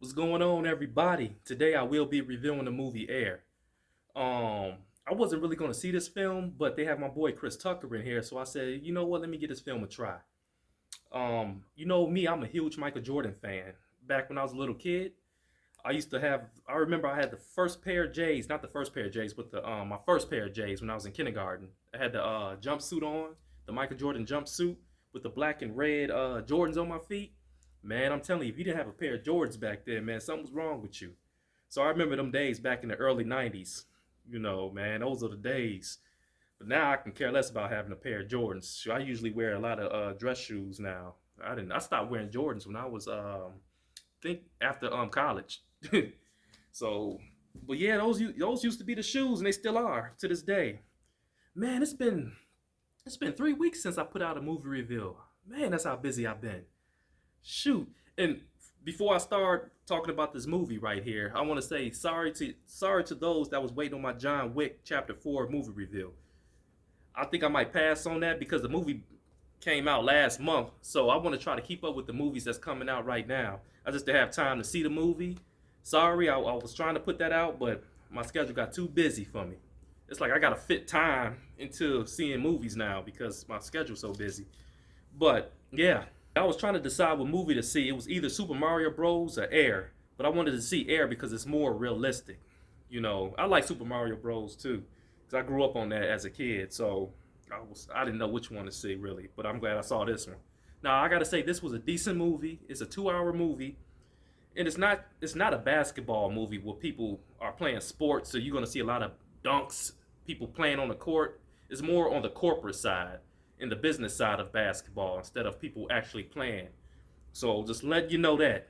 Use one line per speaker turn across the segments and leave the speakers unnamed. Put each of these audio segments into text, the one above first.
What's going on, everybody? Today I will be reviewing the movie Air. I wasn't really going to see this film, but they have my boy Chris Tucker in here, so I said, you know what? Let me give this film a try. You know me, I'm a huge Michael Jordan fan. Back when I was a little kid, I used to have. I remember I had the first pair of J's, not the first pair of J's, but the my first pair of J's when I was in kindergarten. I had the jumpsuit on, the Michael Jordan jumpsuit with the black and red Jordans on my feet. Man, I'm telling you, if you didn't have a pair of Jordans back then, man, something was wrong with you. So I remember them days back in the early '90s. You know, man, those are the days. But now I can care less about having a pair of Jordans. So I usually wear a lot of dress shoes now. I didn't. I stopped wearing Jordans when I was think after college. So, but yeah, those used to be the shoes, and they still are to this day. Man, it's been 3 weeks since I put out a movie review. Man, that's how busy I've been. Shoot, and before I start talking about this movie right here, I want to say sorry to those that was waiting on my John Wick Chapter 4 movie review. I think I might pass on that because the movie came out last month, so I want to try to keep up with the movies that's coming out right now. I just didn't have time to see the movie. Sorry, I was trying to put that out, but my schedule got too busy for me. It's like I gotta fit time into seeing movies now because my schedule's so busy. But yeah, I was trying to decide what movie to see. It was either Super Mario Bros. Or Air, but I wanted to see Air because it's more realistic. You know, I like Super Mario Bros. Too because I grew up on that as a kid. So I didn't know which one to see really, but I'm glad I saw this one. Now I gotta say this was a decent movie. It's a 2 hour movie, and it's not a basketball movie where people are playing sports. So you're gonna see a lot of dunks, people playing on the court. It's more on the corporate side, in the business side of basketball instead of people actually playing. So just let you know that.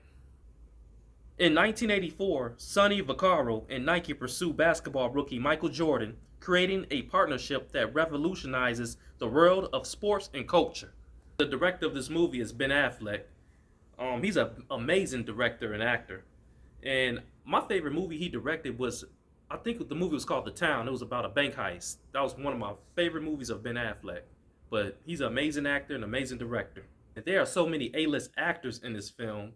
In 1984, Sonny Vaccaro and Nike pursue basketball rookie Michael Jordan, creating a partnership that revolutionizes the world of sports and culture. The director of this movie is Ben Affleck. He's an amazing director and actor. And my favorite movie he directed was, I think the movie was called The Town. It was about a bank heist. That was one of my favorite movies of Ben Affleck. But he's an amazing actor and amazing director. And there are so many A-list actors in this film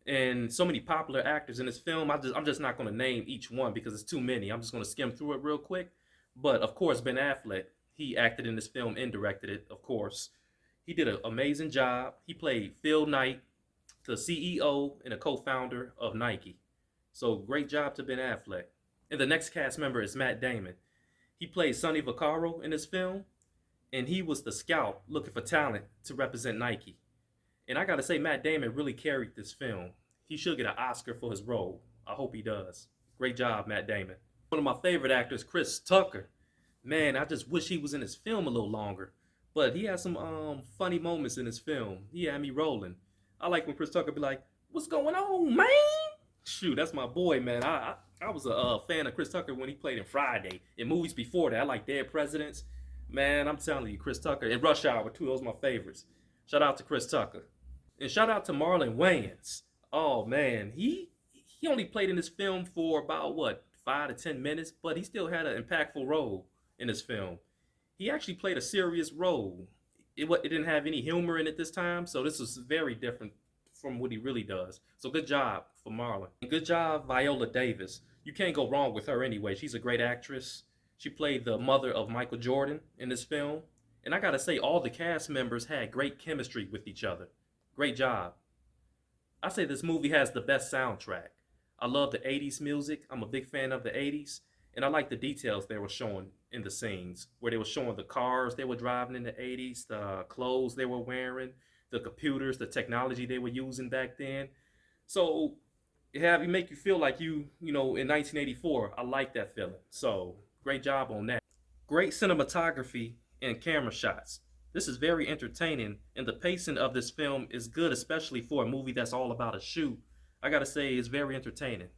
and so many popular actors in this film. I'm just not going to name each one because it's too many. I'm just going to skim through it real quick. But of course, Ben Affleck, he acted in this film and directed it, of course. He did an amazing job. He played Phil Knight, the CEO and a co-founder of Nike. So great job to Ben Affleck. And the next cast member is Matt Damon. He played Sonny Vaccaro in this film, and he was the scout looking for talent to represent Nike. And I gotta say, Matt Damon really carried this film. He should get an Oscar for his role. I hope he does. Great job, Matt Damon. One of my favorite actors, Chris Tucker. Man, I just wish he was in his film a little longer. But he had some funny moments in his film. He had me rolling. I like when Chris Tucker be like, "What's going on, man?" Shoot, that's my boy, man. I was a fan of Chris Tucker when he played in Friday. In movies before that, I like Dead Presidents. Man, I'm telling you, Chris Tucker and Rush Hour too. Those are my favorites. Shout out to Chris Tucker, and shout out to Marlon Wayans. Oh man, he only played in this film for about what 5 to 10 minutes, but he still had an impactful role in this film. He actually played a serious role. It didn't have any humor in it this time, so this was very different from what he really does. So good job for Marlon. And good job, Viola Davis. You can't go wrong with her anyway. She's a great actress. She played the mother of Michael Jordan in this film. And I gotta say, all the cast members had great chemistry with each other. Great job. I say this movie has the best soundtrack. I love the 80s music. I'm a big fan of the 80s. And I like the details they were showing in the scenes, where they were showing the cars they were driving in the 80s, the clothes they were wearing, the computers, the technology they were using back then. So it make you feel like you know, in 1984. I like that feeling. So great job on that. Great cinematography and camera shots. This is very entertaining, and the pacing of this film is good, especially for a movie that's all about a shoot. I gotta say, it's very entertaining.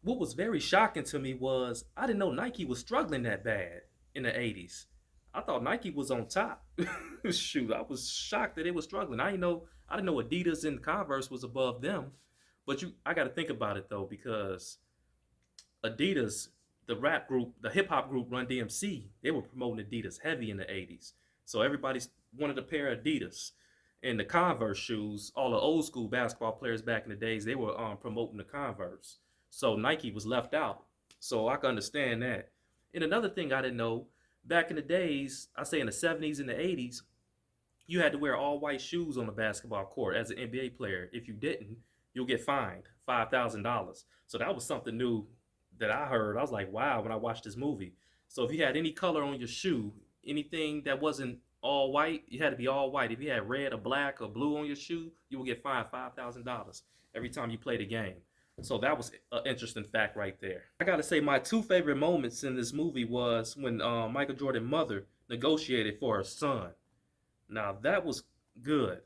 What was very shocking to me was I didn't know Nike was struggling that bad in the 80s. I thought Nike was on top. Shoot, I was shocked that they were struggling. I didn't know Adidas and Converse was above them. But I got to think about it though, because Adidas, the rap group, the hip hop group Run DMC, they were promoting Adidas heavy in the 80s. So everybody wanted a pair of Adidas. And the Converse shoes, all the old school basketball players back in the days, they were promoting the Converse. So Nike was left out. So I can understand that. And another thing I didn't know, back in the days, I say in the 70s and the 80s, you had to wear all white shoes on the basketball court as an NBA player. If you didn't, you'll get fined $5,000. So that was something new that I heard. I was like, wow, when I watched this movie. So if you had any color on your shoe, anything that wasn't all white, you had to be all white. If you had red or black or blue on your shoe, you will get fined $5,000 every time you played a game. So that was an interesting fact right there. I gotta say, my two favorite moments in this movie was when Michael Jordan's mother negotiated for her son. Now that was good.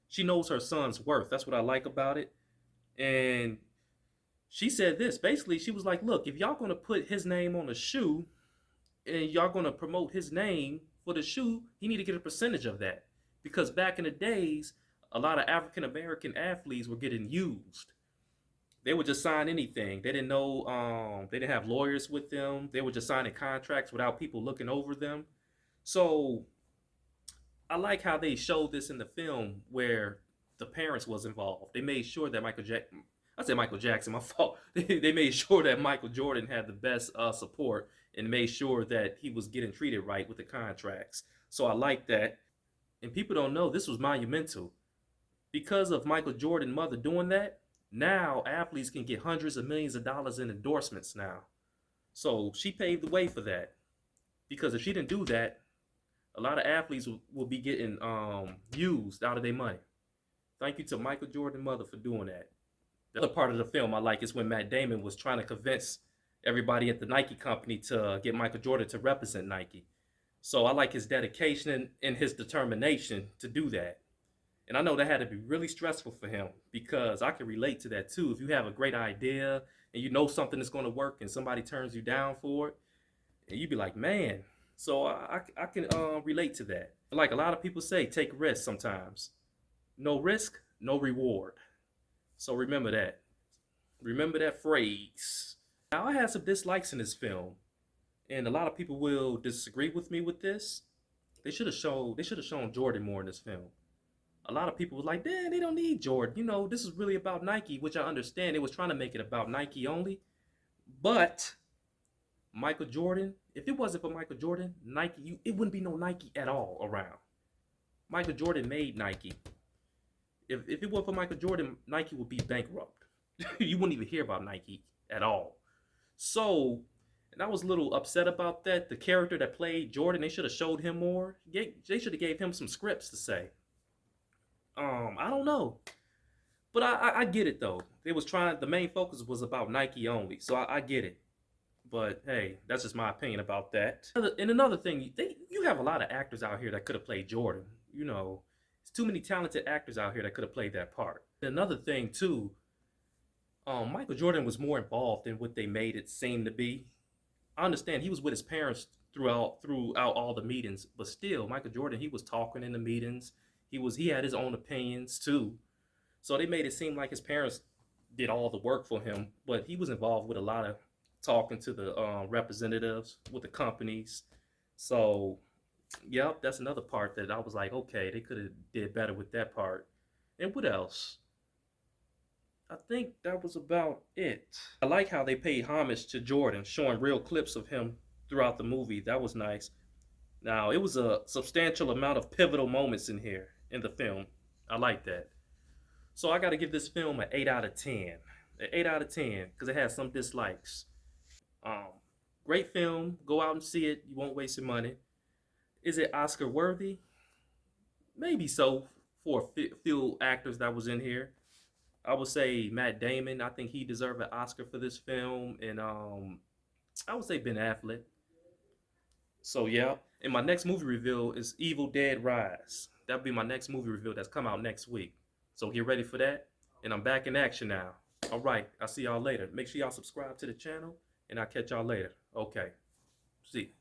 She knows her son's worth. That's what I like about it. And she said this. Basically, she was like, look, if y'all gonna put his name on a shoe and y'all gonna promote his name for the shoe, he need to get a percentage of that. Because back in the days, a lot of African American athletes were getting used. They would just sign anything. They didn't know, they didn't have lawyers with them. They were just signing contracts without people looking over them. So I like how they showed this in the film where the parents was involved. They made sure that I said Michael Jackson, my fault. They made sure that Michael Jordan had the best support and made sure that he was getting treated right with the contracts. So I like that. And people don't know this was monumental. Because of Michael Jordan's mother doing that, now athletes can get hundreds of millions of dollars in endorsements now. So she paved the way for that. Because if she didn't do that, a lot of athletes will be getting used out of their money. Thank you to Michael Jordan's mother for doing that. The other part of the film I like is when Matt Damon was trying to convince everybody at the Nike company to get Michael Jordan to represent Nike. So I like his dedication and his determination to do that. And I know that had to be really stressful for him because I can relate to that too. If you have a great idea and you know something is going to work and somebody turns you down for it, and you be like, man. So I can relate to that. Like a lot of people say, take risks sometimes. No risk, no reward. So remember that. Remember that phrase. Now I had some dislikes in this film, and a lot of people will disagree with me with this. They should have shown Jordan more in this film. A lot of people were like, "Damn, they don't need Jordan. You know, this is really about Nike," which I understand. They was trying to make it about Nike only, but Michael Jordan, if it wasn't for Michael Jordan, Nike, it wouldn't be no Nike at all around. Michael Jordan made Nike. If it weren't for Michael Jordan, Nike would be bankrupt. You wouldn't even hear about Nike at all. So, and I was a little upset about that. The character that played Jordan, they should have showed him more. They should have gave him some scripts to say. I don't know. But I get it though. They was trying, the main focus was about Nike only. So I get it. But hey, that's just my opinion about that. And another thing, you have a lot of actors out here that could have played Jordan. You know, there's too many talented actors out here that could have played that part. Another thing too, Michael Jordan was more involved than what they made it seem to be. I understand he was with his parents throughout all the meetings, but still, Michael Jordan, he was talking in the meetings. He had his own opinions too. So they made it seem like his parents did all the work for him, but he was involved with a lot of talking to the representatives with the companies. So, yep, that's another part that I was like, okay, they could have did better with that part. And what else? I think that was about it. I like how they paid homage to Jordan, showing real clips of him throughout the movie. That was nice. Now, it was a substantial amount of pivotal moments in here in the film. I like that. So I got to give this film an 8 out of 10. An 8 out of 10 because it has some dislikes. Great film. Go out and see it. You won't waste your money. Is it Oscar worthy? Maybe so for a few actors that was in here. I would say Matt Damon. I think he deserved an Oscar for this film. And I would say Ben Affleck. So yeah. And my next movie review is Evil Dead Rise. That'll be my next movie review that's come out next week. So get ready for that. And I'm back in action now. All right. I'll see y'all later. Make sure y'all subscribe to the channel. And I'll catch y'all later. Okay. See.